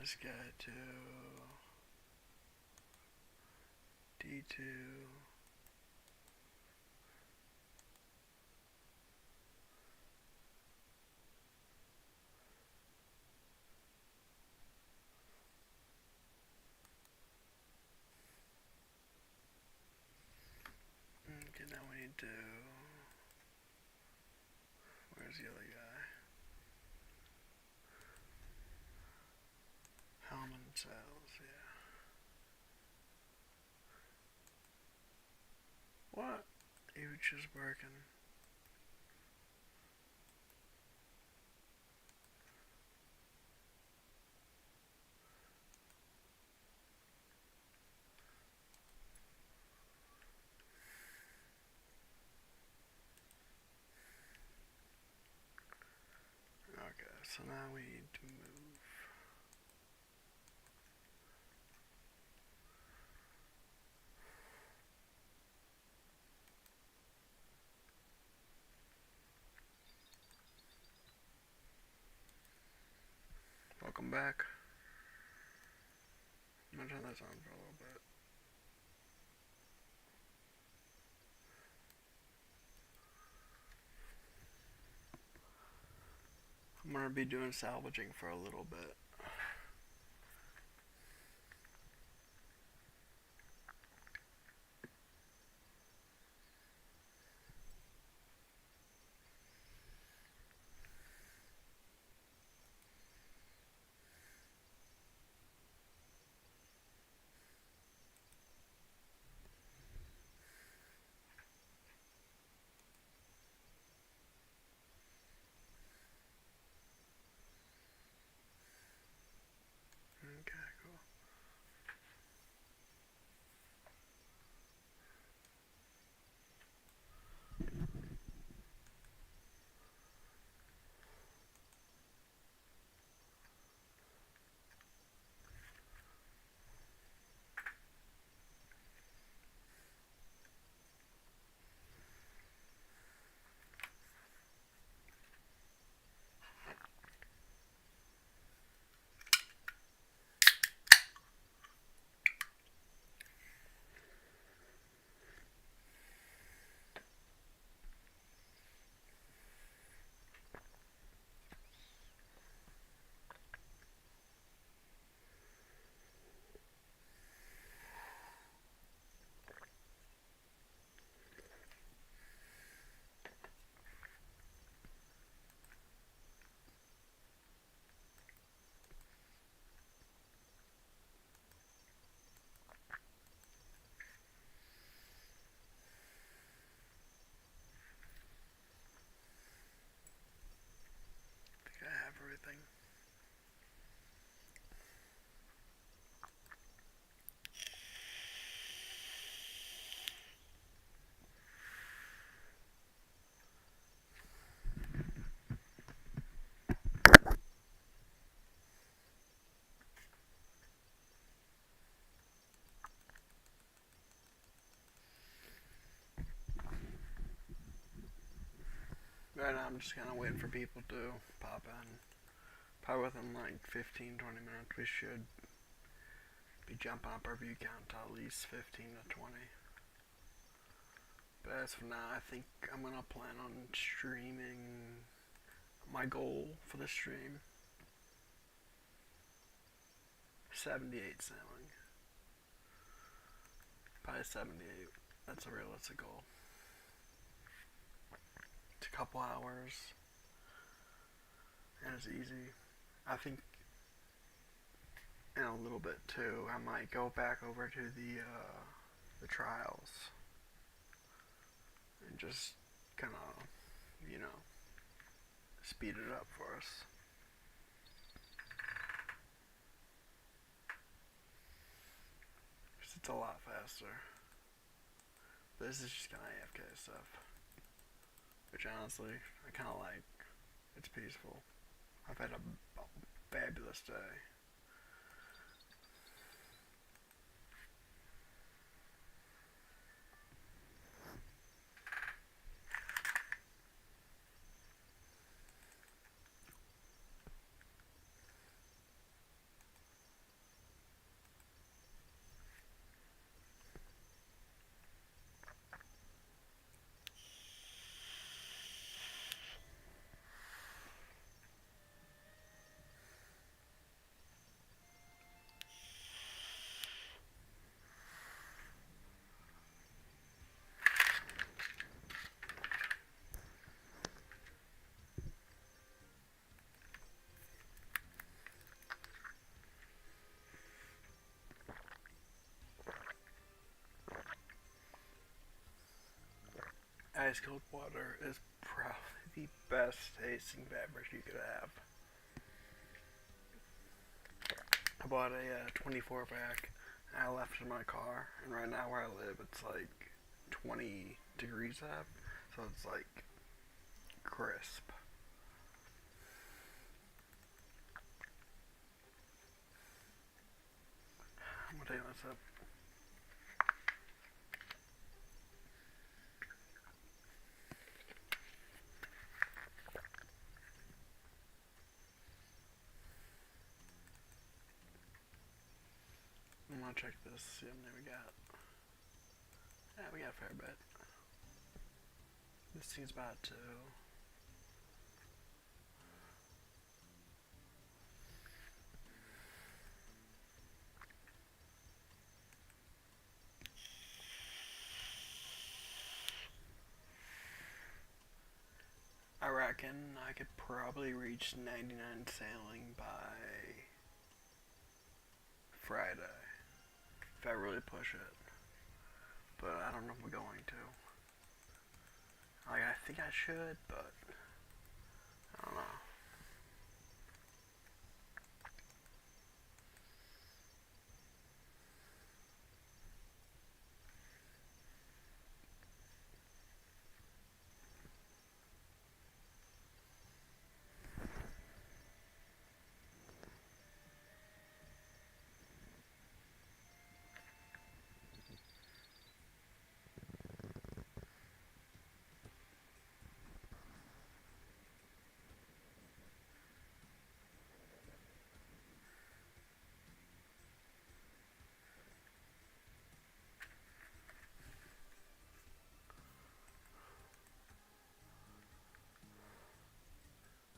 Let's go to D2. Okay, now we need to. Where's the other guy? Salvage Sail, yeah. What? He was just working. Okay, so now we need to move. Welcome back. I'm gonna turn this on for a little bit. I'm gonna be doing salvaging for a little bit. Okay, cool. I think I have everything. Right now I'm just kind of waiting for people to pop in. Probably within like 15-20 minutes we should be jumping up our view count to at least 15 to 20. But as for now, I think I'm going to plan on streaming. My goal for the stream, 78 sailing. Probably 78. That's a realistic goal. It's a couple hours, and it's easy. I think in a little bit too, I might go back over to the trials and just kind of, you know, speed it up for us. It's a lot faster. This is just kind of AFK stuff, which honestly I kind of like. It's peaceful. I've had a fabulous day. ice cold water is probably the best tasting beverage you could have. I bought a 24 pack and I left it in my car, and right now where I live it's like 20 degrees up, so it's like crisp. I'm gonna take this up. I'm gonna check this, see how many we got. Yeah, we got a fair bit. This seems about two. I reckon I could probably reach 99 sailing by Friday if I really push it. But I don't know if I'm going to. Like, I think I should, but I don't know.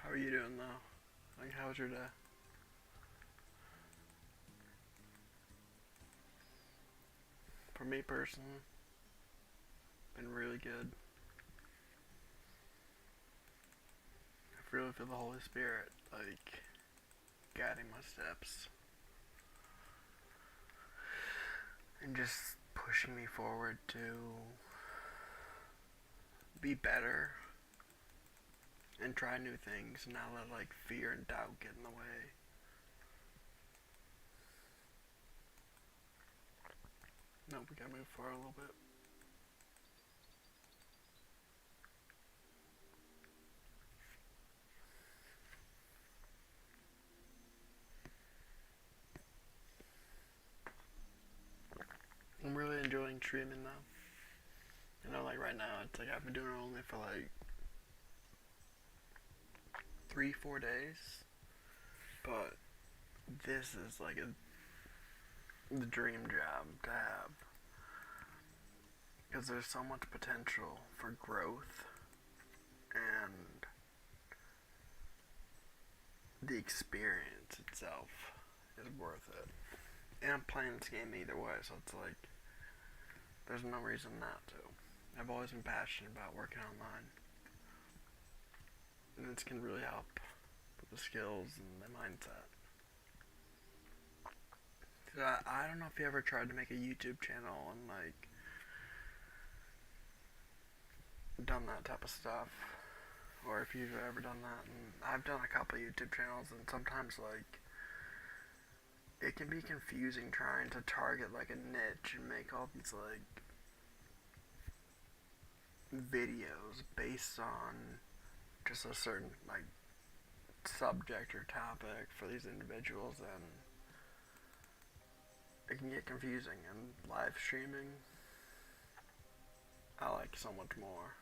How are you doing though? Like, how was your day? For me personally, been really good. I really feel the Holy Spirit, like, guiding my steps. And just pushing me forward to be better and try new things and not let, like, fear and doubt get in the way. No, we gotta move forward a little bit. I'm really enjoying streaming though. You know, like right now, it's like I've been doing it only for like 3-4 days, but this is like the dream job to have because there's so much potential for growth, and the experience itself is worth it. And I'm playing this game either way, so it's like there's no reason not to. I've always been passionate about working online, and this can really help with the skills and the mindset. So I don't know if you ever tried to make a YouTube channel and like done that type of stuff, or if you've ever done that. And I've done a couple of YouTube channels, and sometimes like it can be confusing trying to target like a niche and make all these like videos based on just a certain like subject or topic for these individuals, and it can get confusing. And live streaming I like so much more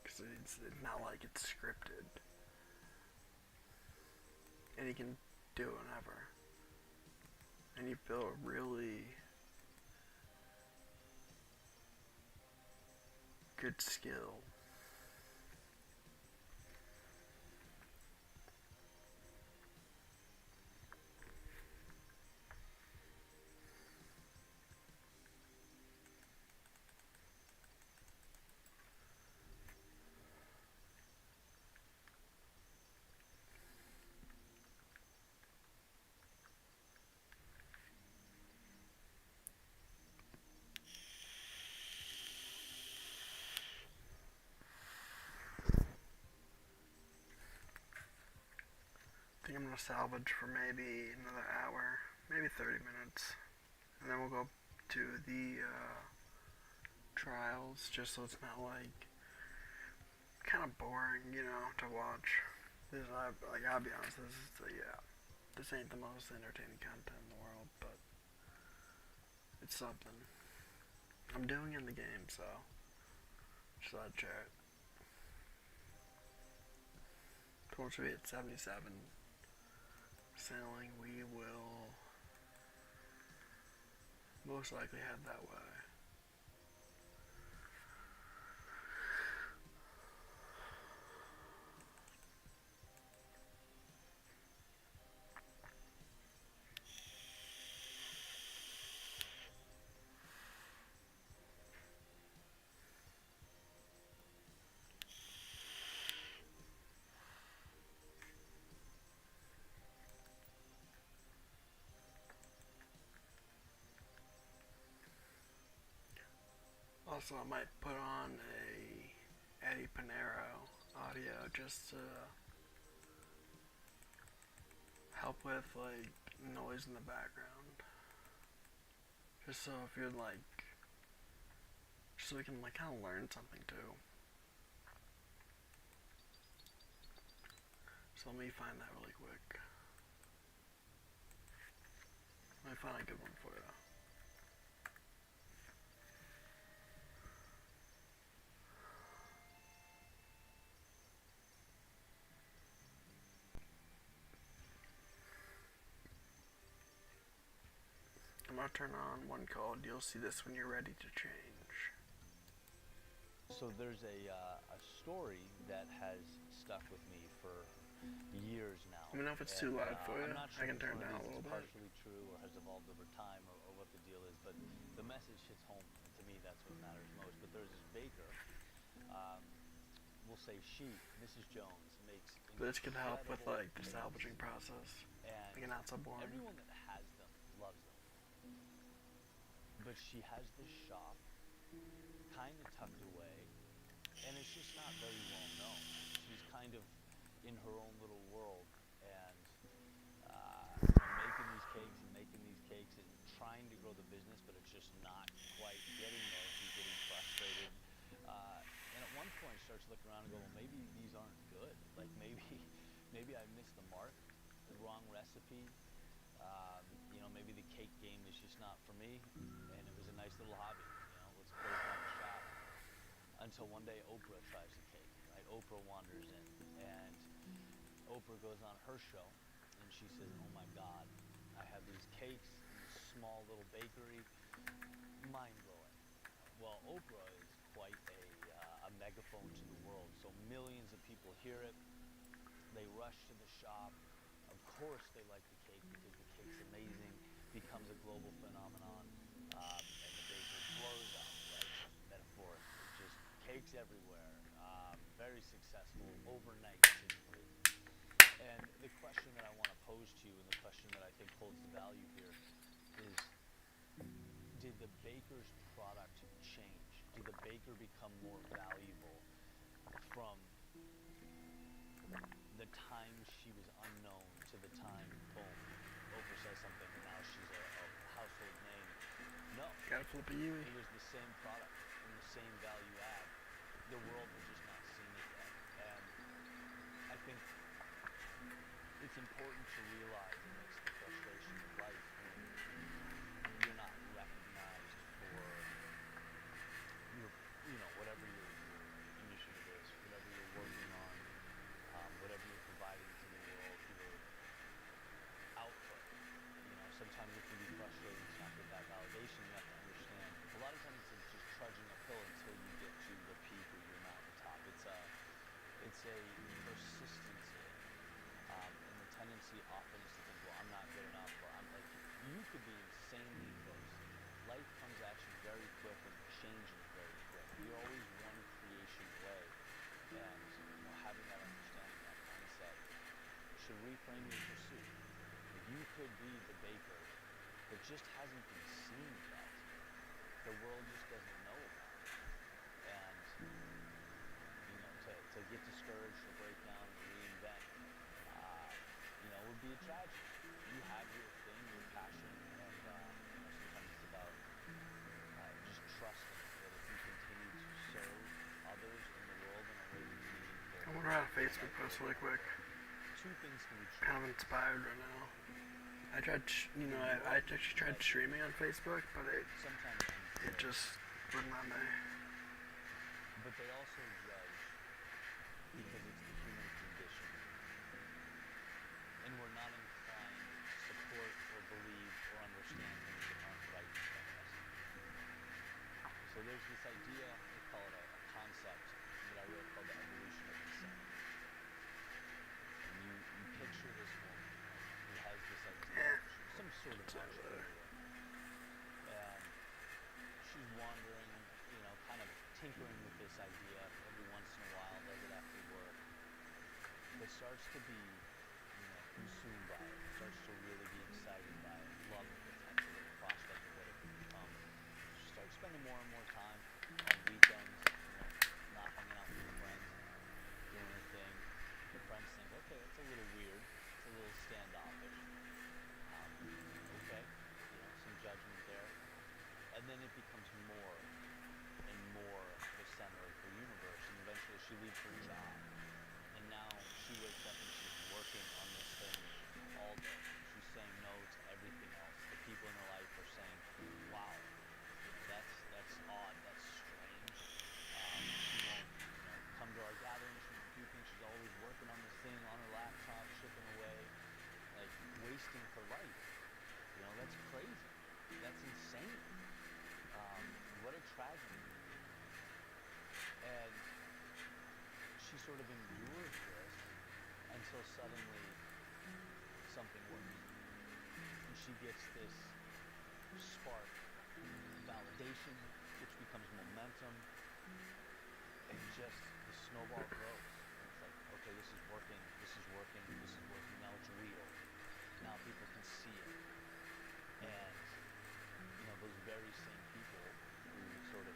because it's not like it's scripted, and you can do it whenever, and you feel a really good skill. gonna salvage for maybe another hour, maybe 30 minutes, and then we'll go to the trials, just so it's not like kind of boring, to watch. I'll be honest, this ain't the most entertaining content in the world, but it's something. I'm doing in the game, so just thought I'd share it. Torch will be at 77. Sailing, we will most likely head that way. Also, I might put on a Eddie Pinero audio just to help with like noise in the background. Just so if you're just so we can kind of learn something too. So let me find that really quick. Let me find a good one for you. I'm gonna turn on one called "You'll See This When You're Ready to Change." So there's a story that has stuck with me for years now. Let me know if it's too loud for you. I'm not sure I can turn it down a little it's bit. partially true or has evolved over time or what the deal is, but the message hits home, and to me that's what matters most. But there's this baker, we'll say she, Mrs. Jones, makes This can help with incredible the cakes, salvaging process. and Make it not so boring. everyone that has them loves them. But she has this shop kind of tucked away, and it's just not very well known. She's kind of in her own little world, and making these cakes and trying to grow the business, but it's just not quite getting there. She's getting frustrated, and at one point she starts looking around and go, well, maybe these aren't good. Like maybe I missed the mark, the wrong recipe. Maybe the cake game is just not for me, and it was a nice little hobby. Let's close down the shop. Until one day Oprah tries the cake, right? Oprah wanders in, and Oprah goes on her show, and she says, oh my God, I have these cakes in this small little bakery, mind-blowing. Well, Oprah is quite a megaphone to the world, so millions of people hear it. They rush to the shop. Of course they like the cake because the cake's amazing, becomes a global phenomenon, and the baker blows up, right? Metaphorically, just cakes everywhere, very successful, overnight seemingly. And the question that I want to pose to you, and the question that I think holds the value here, is did the baker's product change? Did the baker become more valuable from the time she was unknown to the time, boom, Oprah says something and now she's a household name? No. Gotta flip a Yui. It was the same product and the same value add. The world had just not seen it yet. And I think it's important to realize amidst the frustration of life when you're not recognized for whatever your initiative is, whatever you're working on, whatever you're providing to the world, your output. Sometimes it can be frustrating to not get that validation. You have to understand. A lot of times it's just trudging uphill until you get to the peak or your mountaintop. It's a persistency, and the tendency often is to think, well, I'm not good enough, or I'm like, you could be insanely close. Life comes at you very quick and changes very quick. You're always one creation away, and having that understanding, that mindset, should reframe your pursuit. You could be the baker that just hasn't been seen yet. The world just doesn't know about it. And to get discouraged, to break down, and reinvent, it would be a tragedy. You have your thing, your passion, and sometimes it's about just trusting that if you continue to serve others in the world in a way that's meaningful, I wonder how your Facebook life post will really evolve. quick. Two things can be true. Kind of inspired right now. I tried, The I world actually tried that streaming on Facebook, but sometimes you it create, just wouldn't let me. but they also judge because it's the human condition. And we're not inclined to support or believe or understand things that aren't right in front of us. So there's this idea, we call it a concept that I wrote called the evolution of insanity. And you picture this woman, right, who has this idea. Eh, She's some sort of it's over there. entrepreneur. And she's wandering, kind of tinkering with this idea every once in a while, does it after work, but starts to be, consumed by it, starts to really be excited by it, love the potential, the prospect of what it could become. She starts spending more and more time on weekends, not hanging out with her friends, doing her thing. Her friends think, okay, that's a little weird, it's a little standoffish. Okay, some judgment there. And then it becomes more and more the center of her universe, and eventually she leaves her job. And now she wakes up and she's working on this thing all day. She's saying no to everything else. The people in her life are saying, wow, that's odd, that's strange. She won't, come to our gatherings, she won't do things. She's always working on this thing on her laptop, chipping away, like wasting her life. That's crazy. That's insane. What a tragedy. And she sort of endures this until suddenly something works. And she gets this spark of validation, which becomes momentum, and just the snowball grows. And it's like, okay, this is working, this is working, this is working, now it's real. Now people can see it. And, those very same people who sort of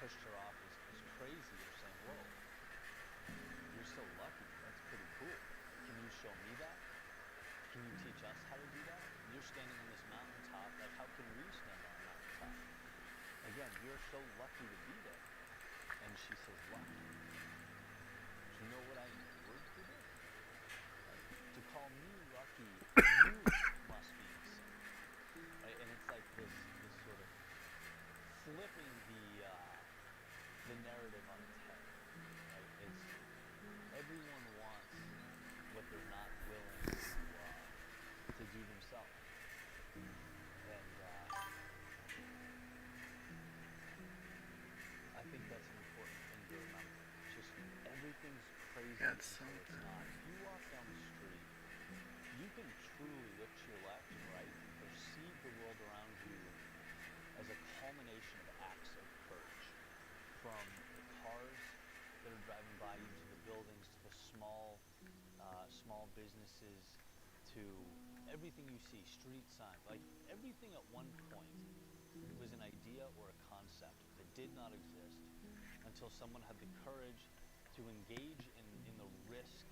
pushed her off as crazy are saying, whoa, you're so lucky. That's pretty cool. Can you show me that? Can you teach us how to do that? You're standing on this mountaintop. Like, how can we stand on a mountaintop? Again, you're so lucky to be there. And she says, lucky? Do you know what I endured for this? Like, to call me lucky, you must be insane. Right? And it's like this sort of flipping the narrative on its head. Right? It's everyone wants what they're not willing to do themselves. And I think that's an important thing to remember. Just everything's crazy Yeah, it's until it's something. not. If you walk down the street, you can truly look to your left and right and perceive the world around you as a culmination of acts of courage. From the cars that are driving by you, to the buildings, to the small businesses, to everything you see, street signs, like everything at one point was an idea or a concept that did not exist until someone had the courage to engage in the risk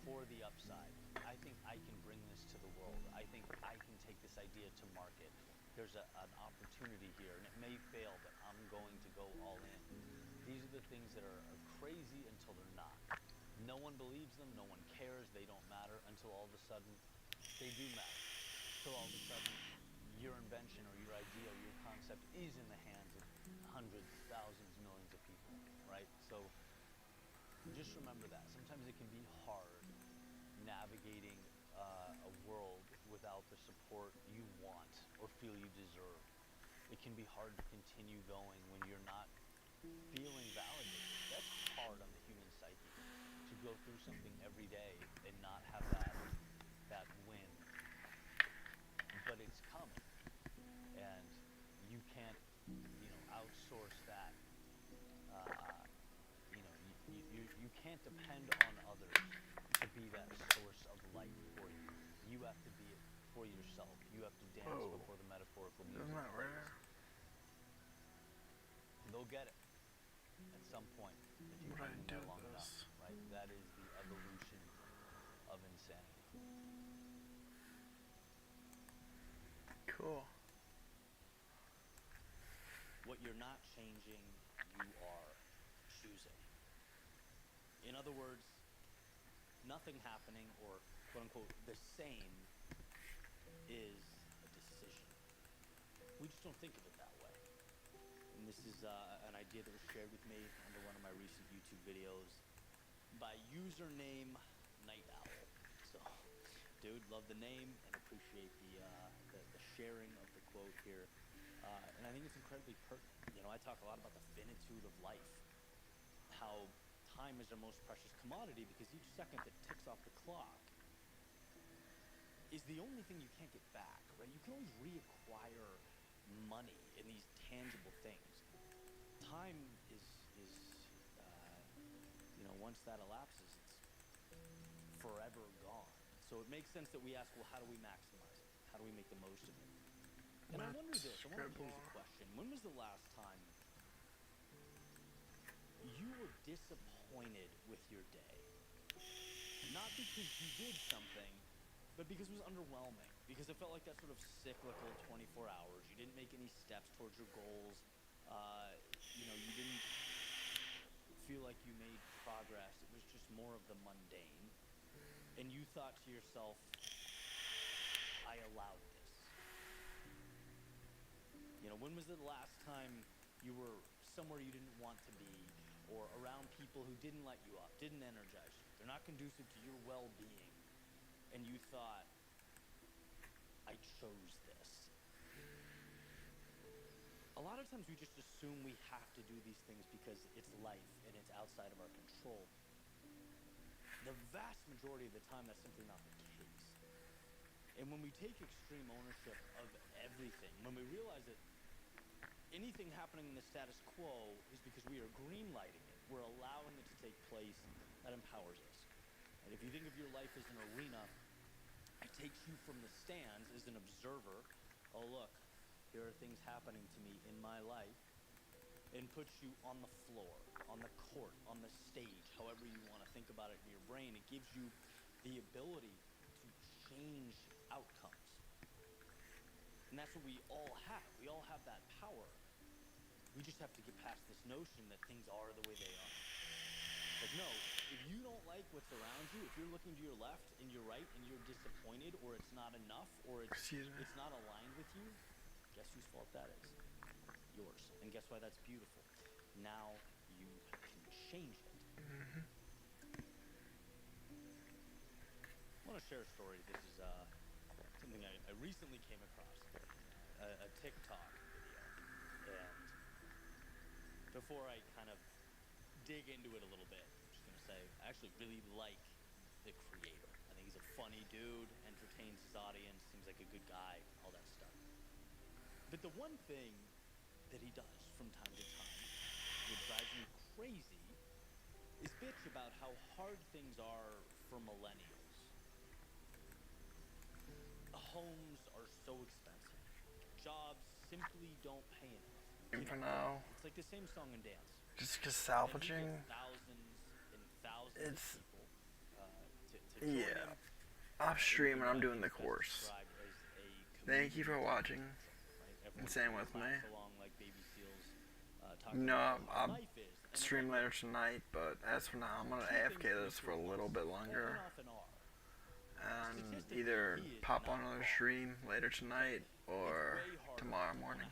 for the upside. I think I can bring this to the world. I think I can take this idea to market. There's an opportunity here, and it may fail, but I'm going to go all in. These are the things that are crazy until they're not. No one believes them, no one cares, they don't matter, until all of a sudden they do matter. Until all of a sudden your invention or your idea or your concept is in the hands of hundreds, thousands, millions of people, right? So just remember that. Sometimes it can be hard navigating a world without the support you want or feel you deserve. It can be hard to continue going when you're not feeling validated. That's hard on the human psyche, to go through something every day and not have that win. But it's coming, and you can't, outsource that. You can't depend on others to be that source of light for you. You have to be it for yourself. You have to dance Whoa. before the metaphorical Isn't music that plays. rare? They'll get it at some point if you What hang I in do there long enough, this? right? That is the evolution of insanity. Cool. What you're not changing, you are choosing. In other words, nothing happening or quote unquote the same is a decision. We just don't think of it that way. And this is an idea that was shared with me under one of my recent YouTube videos by username Night Owl. So, dude, love the name and appreciate the sharing of the quote here. And I think it's incredibly pertinent. You know, I talk a lot about the finitude of life, how time is our most precious commodity because each second that ticks off the clock is the only thing you can't get back, right? You can always reacquire money in these tangible things. Time is you know, once that elapses, it's forever gone. So it makes sense that we ask, well, how do we maximize it? How do we make the most of it? And I wonder this, I want to pose a question. When was the last time you were disappointed with your day? Not because you did something, but because it was underwhelming. Because it felt like that sort of cyclical 24 hours. You didn't make any steps towards your goals. You know, you didn't feel like you made progress. It was just more of the mundane. And you thought to yourself, I allowed this. You know, when was the last time you were somewhere you didn't want to be, or around people who didn't light you up, didn't energize you? They're not conducive to your well-being. And you thought, I chose this. A lot of times we just assume we have to do these things because it's life and it's outside of our control. The vast majority of the time, that's simply not the case. And when we take extreme ownership of everything, when we realize that anything happening in the status quo is because we are green-lighting it, we're allowing it to take place, that empowers us. And if you think of your life as an arena, it takes you from the stands as an observer. Oh, look, here are things happening to me in my life, and puts you on the floor, on the court, on the stage, however you want to think about it in your brain. It gives you the ability to change outcomes. And that's what we all have. We all have that power. We just have to get past this notion that things are the way they are. Like, no, if you don't like what's around you, if you're looking to your left and your right and you're disappointed, or it's not enough, or it's not aligned with you, guess whose fault that is? Yours. And guess why that's beautiful? Now you can change it. Mm-hmm. I want to share a story. This is something I recently came across, a TikTok video. And before I kind of dig into it a little bit, I'm just going to say I actually really like the creator. I think he's a funny dude, entertains his audience, seems like a good guy, all that stuff. But the one thing that he does from time to time that drives me crazy is bitch about how hard things are for millennials. Homes are so expensive. Jobs simply don't pay enough. And for now, it's like the same song and dance. just because salvaging, thousands and thousands it's, of people to join yeah. him. Off stream and I'm doing the course. Thank you for watching. And same with me. No, I'll stream later tonight, but as for now, I'm gonna AFK this for a little bit longer. And either pop on another stream later tonight or tomorrow morning.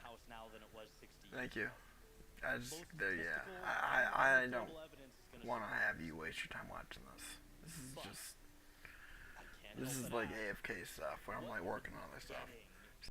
Thank you. I don't want to have you waste your time watching this. This is like AFK stuff where I'm like working on other stuff.